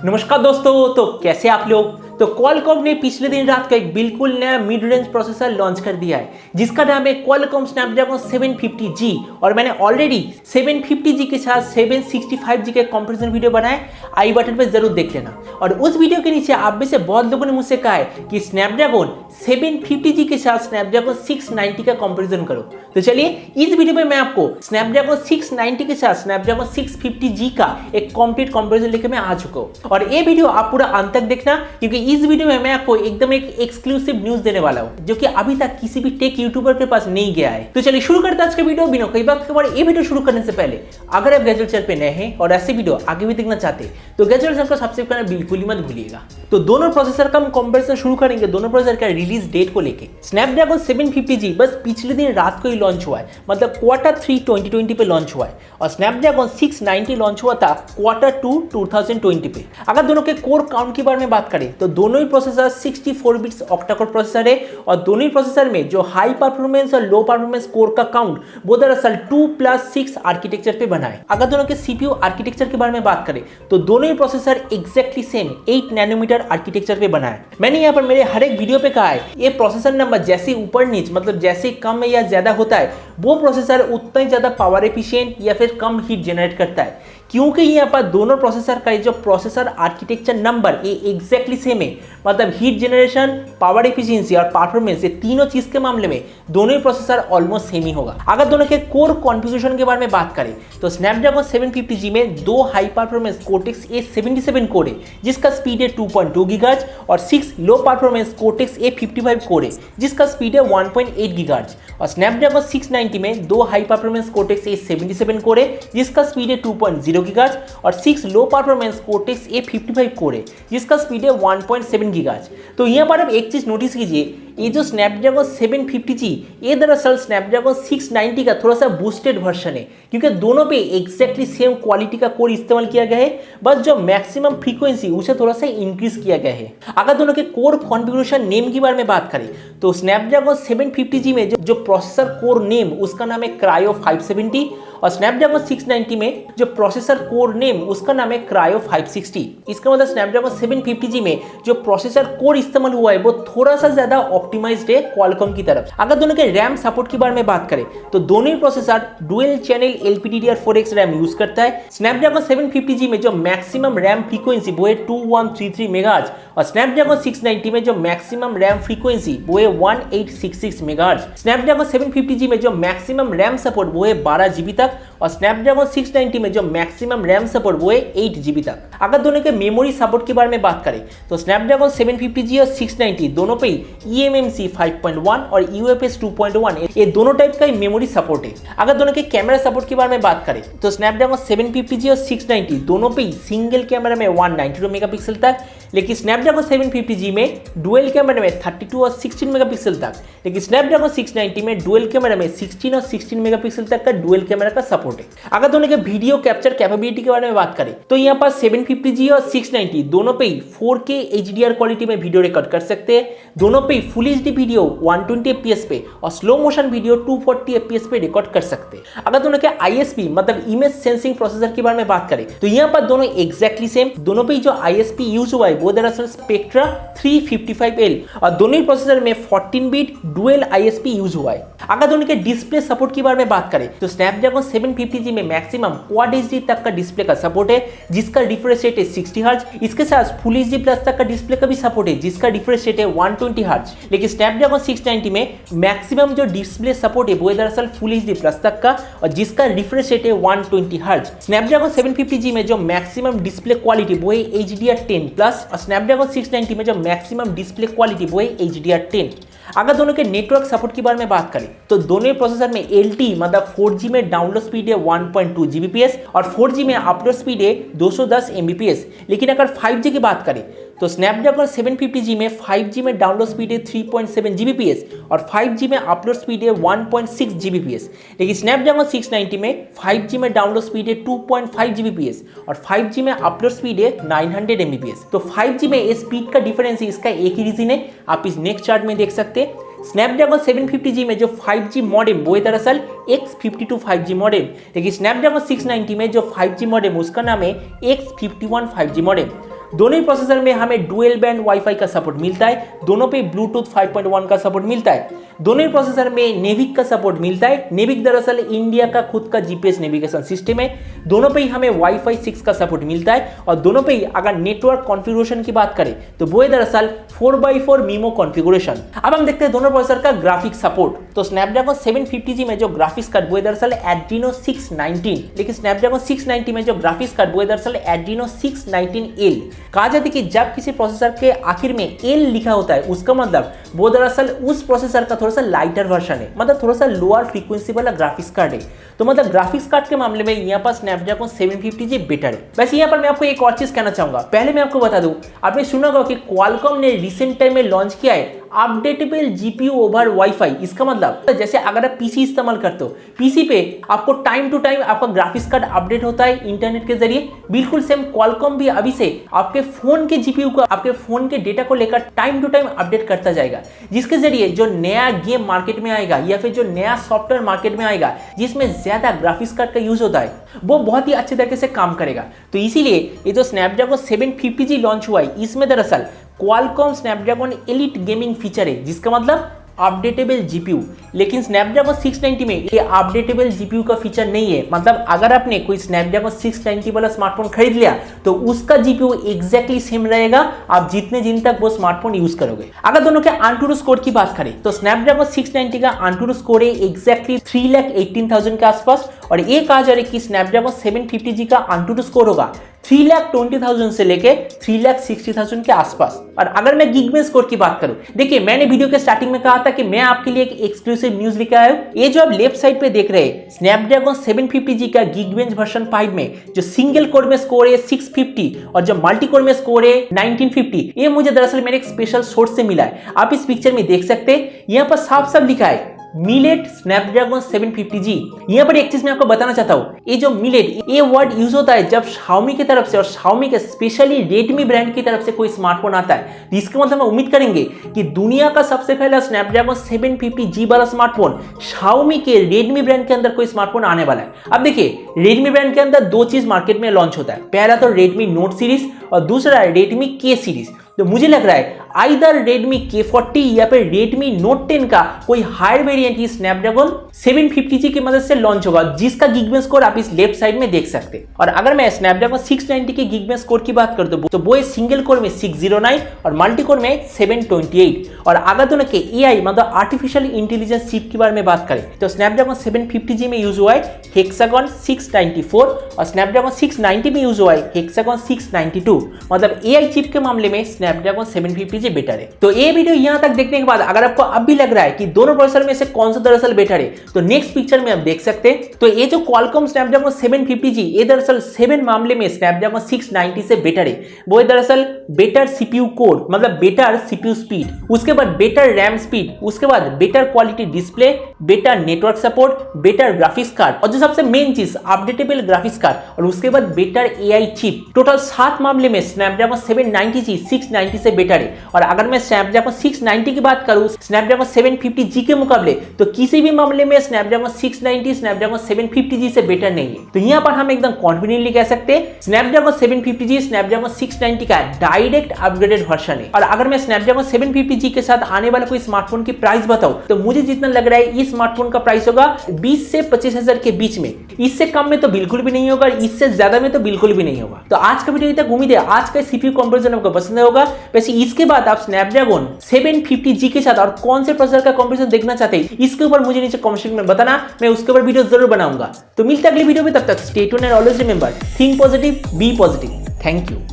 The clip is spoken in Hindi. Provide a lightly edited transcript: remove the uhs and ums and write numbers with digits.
नमस्कार दोस्तों, तो कैसे आप लोग। तो क्वालकॉम ने पिछले दिन रात को एक बिल्कुल नया मिड रेंज प्रोसेसर लॉन्च कर दिया है जिसका नाम है क्वालकॉम स्नैपड्रैगन 750G। और मैंने ऑलरेडी 750G के साथ 765G के कंपैरिजन वीडियो बनाए, आई बटन पे जरूर देख लेना। और उस वीडियो के नीचे आप में से बहुत लोगों ने मुझसे कहा है कि स्नैपड्रैगन 750G के साथ स्नैपड्रैगन 690 का कंपैरिजन करो। तो चलिए इस वीडियो में मैं आपको स्नैपड्रैगन 690 के साथ स्नैपड्रैगन 650G का एक कंप्लीट कंपैरिजन लेके मैं आ चुका हूं। और ये वीडियो आप पूरा अंत तक देखना, क्योंकि इस वीडियो में मैं आपको एकदम एक एक्सक्लूसिव न्यूज देने वाला हूं जो कि अभी तक किसी भी टेक यूट्यूबर के पास नहीं गया है। तो चलिए शुरू करते हैं आज का वीडियो बिना कई बात के। ये वीडियो शुरू करने से पहले अगर आप गैजेट चैनल पे नए हैं और ऐसे वीडियो आगे भी देखना चाहते हैं तो गैजेट चैनल को सब्सक्राइब करना बिल्कुल ही मत भूलिएगा। तो दोनों प्रोसेसर का हम कंपैरिजन शुरू करेंगे, दोनों प्रोसेसर का रिलीज डेट को लेके। स्नैपड्रैगन 750G बस पिछले दिन रात को ही लॉन्च हुआ है, मतलब Q3 2020 पे लॉन्च हुआ है। और स्नैपड्रैगन 690 लॉन्च हुआ था Q2 2020 पे। अगर दोनों के कोर काउंट के बारे में बात करें तो दोनों ही processor 64 bits octa core processor है। और दोनों ही प्रोसेसर में जो हाई परफॉर्मेंस और लो परफॉर्मेंस कोर का काउंट वो दरअसल 2+6 आर्किटेक्चर पे बना है। अगर दोनों के सीपीयू आर्किटेक्चर के बारे में बात करें तो दोनों ही processor exactly same 8 nanometre architecture पे बना है। मैंने यहाँ पर मेरे हर एक वीडियो पे कहा है ये प्रोसेसर नंबर जैसे ऊपर नीचे, मतलब जैसे कम या ज्यादा होता है वो प्रोसेसर उतना ही ज्यादा पावर एफिशिएंट या फिर कम हीट जनरेट करता है, क्योंकि यहाँ पर दोनों प्रोसेसर का जो प्रोसेसर आर्किटेक्चर नंबर ये एग्जैक्टली सेम है। मतलब हीट जनरेशन, पावर एफिशिएंसी और परफॉर्मेंस ये तीनों चीज के मामले में दोनों ही प्रोसेसर ऑलमोस्ट सेम ही होगा। अगर दोनों के कोर कॉन्फ़िगरेशन के बारे में बात करें तो स्नैपड्रैगन 750G में दो high performance cortex A77 core है जिसका स्पीड है 2.2 गीगाहर्ट्ज और 6 लो परफॉर्मेंस कोर्टेक्स A55 कोर है जिसका स्पीड है 1.8 गीगाहर्ट्ज। और स्नैपड्रैगन 690 में दो high performance cortex A77 core है जिसका स्पीड है 2.0 गीगाहर्ट्ज और 6 लो परफॉर्मेंस कोर्टेक्स A55 कोर है जिसका स्पीड है 1.7 गीगाहर्ट्ज। तो यहाँ पर आप एक चीज नोटिस कीजिए, ये जो स्नैपड्रैगन 750G ये दरअसल स्नैपड्रैगन 690 का थोड़ा सा बूस्टेड वर्जन है, क्योंकि दोनों पे एग्जैक्टली सेम क्वालिटी का कोर इस्तेमाल किया गया है, बस जो मैक्सिमम फ्रीक्वेंसी उसे थोड़ा सा इंक्रीज किया गया है। अगर दोनों के कोर कॉन्फ़िगरेशन नेम के बारे में बात करें तो स्नैपड्रैगन 750G में जो प्रोसेसर कोर नेम उसका नाम है क्रायो 570 और स्नैपड्रैगन 690 में जो प्रोसेसर कोर नेम उसका नाम है क्रायो 560। इसका मतलब स्नैपड्रैगन 750G में जो प्रोसेसर कोर इस्तेमाल हुआ है वो थोड़ा सा ज्यादा ऑप्टिमाइज्ड है क्वालकॉम की तरफ। अगर दोनों के रैम सपोर्ट के बारे में बात करें तो दोनों ही processor dual channel LPDDR4X RAM use करता है। स्नैपड्रैगन 750G में जो मैक्सिमम रैम फ्रीक्वेंसी वो है 2133 मेगाहर्ट्ज और स्नैपड्रैगन 690 में जो मैक्सिमम रैम फ्रीक्वेंसी वो है 1866 मेगाहर्ट्ज। स्नैपड्रैगन 750G में जो मैक्सिमम रैम सपोर्ट वो है 12 GB तक और स्नैपड्रैगन 690 में जो मैक्सिमम रैम सपोर्ट वो है 8 GB तक। अगर दोनों के मेमोरी सपोर्ट के बारे में बात करें तो स्नैपड्रैगन 750G और 690 दोनों पे eMMC 5.1 और UFS 2.1 ये दोनों टाइप का मेमोरी सपोर्ट है। अगर दोनों के कैमरा सपोर्ट के बारे में बात करें तो स्नैपड्रैगन 750G और 690 दोनों पे सिंगल कैमरा में 192 मेगापिक्सल तक, लेकिन स्नैपड्रैगन 750G में डुअल कैमरा में 32 और 16 मेगापिक्सल तक, लेकिन स्नैपड्रैगन 690 में डुअल कैमरा में 16 और 16 मेगापिक्सल तक का डुअल कैमरा का सपोर्ट है। अगर दोनों के वीडियो कैप्चर कैपेबिलिटी के बारे में बात करें तो यहाँ पर 750G और 690 दोनों पे 4K HDR क्वालिटी में वीडियो रिकॉर्ड कर सकते हैं। दोनों पे फुल HD वीडियो 120 FPS पे और स्लो मोशन वीडियो 240 FPS पे रिकॉर्ड कर सकते हैं। अगर दोनों के ISP मतलब इमेज सेंसिंग प्रोसेसर के बारे में बात करें तो यहाँ पर दोनों एग्जैक्टली सेम, दोनों पे जो ISP यूज हुआ है वो दरअसल स्पेक्ट्रा 355L और दोनों ही प्रोसेसर में 14 बिट डुअल ISP यूज हुआ है। अगर दोनों के डिस्प्ले सपोर्ट के बारे में बात करें तो स्नैपड्रैगन 750G में मैक्सिमम क्वाड HD तक का डिस्प्ले का सपोर्ट है जिसका रिफ्रेश रेट है 60 हर्ट्ज। इसके साथ फुल HD प्लस तक का डिस्प्ले का भी सपोर्ट है जिसका रिफ्रेश रेट है 120 हर्ट्ज। लेकिन स्नैपड्रैगन 690 में मैक्सिमम जो डिस्प्ले सपोर्ट है वो है दरअसल फुल HD प्लस तक का और जिसका रिफ्रेश रेट है 120 हर्ट्ज। स्नैपड्रैगन 750G में जो मैक्सिमम डिस्प्ले क्वालिटी वो है HDR10 प्लस और स्नैपड्रैगन 690 में जो मैक्सिमम डिस्प्ले क्वालिटी वो है HDR10। अगर दोनों के नेटवर्क सपोर्ट के बारे में बात करें तो दोनों प्रोसेसर में LTE मतलब 4G में डाउनलोड स्पीड है 1.2 Gbps और 4G में अपलोड स्पीड है 210 Mbps। लेकिन अगर 5G की बात करें तो स्नैपड्रैगन 750G में 5G में डाउनलोड स्पीड है 3.7 Gbps और 5G में अपलोड स्पीड है 1.6 Gbps। लेकिन स्नैपड्रैगन 690 में 5G में डाउनलोड स्पीड है 2.5 Gbps और 5G में अपलोड स्पीड है 900 Mbps। तो 5G में इस स्पीड का डिफरेंस है, इसका एक ही रीजन है, आप इस नेक्स्ट चार्ट में देख सकते हैं। स्नैपड्रैगन 750G में जो 5G मॉडेम वो है दरअसल X52 5G मॉडेम, लेकिन स्नैपड्रैगन 690 में जो 5G मॉडेम उसका नाम है X51 5G मॉडेम। दोनों ही प्रोसेसर में हमें डुअल बैंड वाईफाई का सपोर्ट मिलता है, दोनों पे ब्लूटूथ 5.1 का सपोर्ट मिलता है, दोनों ही प्रोसेसर में नेविक का सपोर्ट मिलता है। नेविक दरअसल इंडिया का खुद का जीपीएस नेविगेशन सिस्टम है। दोनों पे ही हमें वाईफाई 6 का सपोर्ट मिलता है और दोनों पे ही अगर नेटवर्क कॉन्फ़िगरेशन की बात करें तो वो है दरअसल 4x4 मीमो कॉन्फ़िगरेशन। अब हम देखते हैं दोनों प्रोसेसर का ग्राफिक सपोर्ट। तो स्नैपड्रैगन 750G में जो ग्राफिक्स कार्ड वो है दरअसल Adreno 619, लेकिन स्नैपड्रैगन 690 में जो ग्राफिक्स कार्ड वो है दरअसल Adreno 619L। कहा जाता है कि जब किसी प्रोसेसर के आखिर में L लिखा होता है उसका मतलब वो दरअसल उस प्रोसेसर का थोड़ा सा लाइटर वर्जन है, मतलब थोड़ा सा लोअर फ्रीक्वेंसी वाला ग्राफिक्स कार्ड है। तो मतलब ग्राफिक्स कार्ड के मामले में यहाँ पर स्नैपड्रैगन 750G बेटर है। वैसे यहाँ पर मैं आपको एक और चीज कहना चाहूंगा। पहले मैं आपको बता दूं, आपने सुना होगा कि क्वालकॉम ने रिसेंट टाइम में लॉन्च किया है अपडेटेबल जीपीयू ओवर वाईफाई। इसका मतलब जैसे अगर आप पीसी इस्तेमाल करते हो, पीसी पे आपको टाइम टू टाइम आपका ग्राफिक्स कार्ड अपडेट होता है इंटरनेट के जरिए, बिल्कुल सेम क्वालकॉम भी अभी से आपके फोन के जीपीयू को, आपके फोन के डेटा को लेकर टाइम टू टाइम अपडेट करता जाएगा, जिसके जरिए जो नया गेम मार्केट में आएगा या फिर जो नया सॉफ्टवेयर मार्केट में आएगा जिसमें ज्यादा ग्राफिक्स कार्ड का यूज होता है वो बहुत ही अच्छे तरीके से काम करेगा। तो इसीलिए ये जो स्नैपड्रैगन 750G लॉन्च हुआ है इसमें दरअसल Qualcomm Snapdragon elite gaming feature है, जिसका मतलब अपडेटेबल जीपीयू। लेकिन स्नैपड्रैगन 690 में ये अपडेटेबल जीपीयू का फीचर नहीं है। मतलब अगर आपने कोई स्नैपड्रैगन 690 वाला स्मार्टफोन खरीद लिया तो उसका जीपीयू एग्जैक्टली सेम रहेगा आप जितने दिन तक वो स्मार्टफोन यूज करोगे। अगर दोनों के AnTuTu स्कोर की बात करें तो स्नैपड्रैगन 690 का AnTuTu स्कोर है एग्जैक्टली 3,18,000 के आसपास और ये कहा जा रहा है कि स्नैपड्रैगन 750G का AnTuTu स्कोर होगा 3,20,000 से लेके 3,60,000 के आसपास। और अगर मैं गीगबेंच स्कोर की बात करूं, देखिए मैंने वीडियो के स्टार्टिंग में कहा था कि मैं आपके लिए एक एक्सक्लूसिव न्यूज लेकर आया हूं। ये जो आप लेफ्ट साइड पे देख रहे हैं स्नैपड्रैगन 750G का गीगबेंच वर्जन 5 में जो सिंगल कोर में स्कोर है 650 और जो मल्टी कोर में स्कोर है 1950, ये मुझे दरअसल मेरे एक स्पेशल सोर्स से मिला है। आप इस पिक्चर में देख सकते हैं, यहाँ पर साफ साफ लिखा है मिलेट स्नैपड्रैगन 750G। यहाँ पर एक चीज मैं आपको बताना चाहता हूँ, ये जो मिलेट ये वर्ड यूज होता है जब Xiaomi की तरफ से और Xiaomi के स्पेशली Redmi ब्रांड की तरफ से कोई स्मार्टफोन आता है, तो इसका मतलब हम उम्मीद करेंगे कि दुनिया का सबसे पहला स्नैपड्रैगन 750G वाला स्मार्टफोन Xiaomi के Redmi ब्रांड के अंदर कोई स्मार्टफोन आने वाला है। अब देखिए Redmi ब्रांड के अंदर दो चीज मार्केट में लॉन्च होता है, पहला तो Redmi Note सीरीज और दूसरा है Redmi K सीरीज। तो मुझे लग रहा है आइदर Redmi K40 या फिर Redmi Note 10 का कोई हायर वेरिएंट ही स्नैपड्रैगन 750G की मदद से लॉन्च होगा, जिसका गीगबेंच स्कोर आप इस लेफ्ट साइड में देख सकते हैं। और अगर मैं स्नैपड्रैगन 690 के गीगबेंच स्कोर की बात करूं तो वो है सिंगल कोर में 609 और मल्टी कोर में 728। और अगर दोनों के AI मतलब आर्टिफिशियल इंटेलिजेंस चिप के बारे में बात करें तो स्नैपड्रैगन 750G में यूज हुआ है हेक्सागन 694 और स्नैपड्रैगन 690 में यूज हुआ है हेक्सागन 692। मतलब AI चिप के मामले में स्नैपड्रैगन 750G बेटर है। तो ये वीडियो यहां तक देखने के बाद अगर आपको अब भी लग रहा है कि दोनों प्रोसेसर में से कौन सा दरअसल बेटर है तो नेक्स्ट पिक्चर में आप देख सकते हैं। तो ये जो क्वालकॉम स्नैपड्रैगन 750G ये दरअसल 7 मामले में स्नैपड्रैगन 690 से बेटर है। वो है दरअसल बेटर सीपीयू कोर मतलब बेटर सीपीयू स्पीड, उसके बाद बेटर रैम स्पीड, उसके बाद better quality display, better network support, better graphics card और जो सबसे मेन चीज अपडेटेबल ग्राफिक्स कार्ड और उसके बाद बेटर AI चिप। टोटल 7 मामले में स्नैपड्रैगन 790G 690 से बेटर है। और अगर मैं स्नैपड्रैगन 690 की बात करूं स्नैपड्रैगन 750G के मुकाबले तो किसी भी मामले में स्नैपड्रैगन 690 स्नैपड्रैगन 750G से बेटर नहीं है। तो यहां पर हम एकदम कॉन्फिडेंटली कह सकते हैं स्नैपड्रैगन 750G स्नैपड्रैगन 690 का डायरेक्ट अपग्रेडेड वर्जन है। और अगर मैं स्नैपड्रैगन 750G के साथ आने वाले कोई स्मार्टफोन की प्राइस बताऊं तो मुझे जितना लग रहा है इस स्मार्टफोन का प्राइस होगा 20 से 25,000 के बीच में। इससे कम में तो बिल्कुल भी नहीं होगा, इससे ज्यादा में तो बिल्कुल भी नहीं होगा। तो आज का वीडियो तक उम्मीद है आज का सीपीयू कंपैरिजन आपको पसंद होगा। वैसे इसके बाद आप स्नैपड्रैगन 750G के साथ और कौन से प्रोसेसर का कंपैरिजन देखना चाहते हैं इसके ऊपर मुझे नीचे कमेंट सेक्शन में बताना, मैं उसके ऊपर वीडियो जरूर बनाऊंगा। तो मिलते हैं अगली वीडियो में, तब तक stay tuned and always remember think positive be positive. Thank you.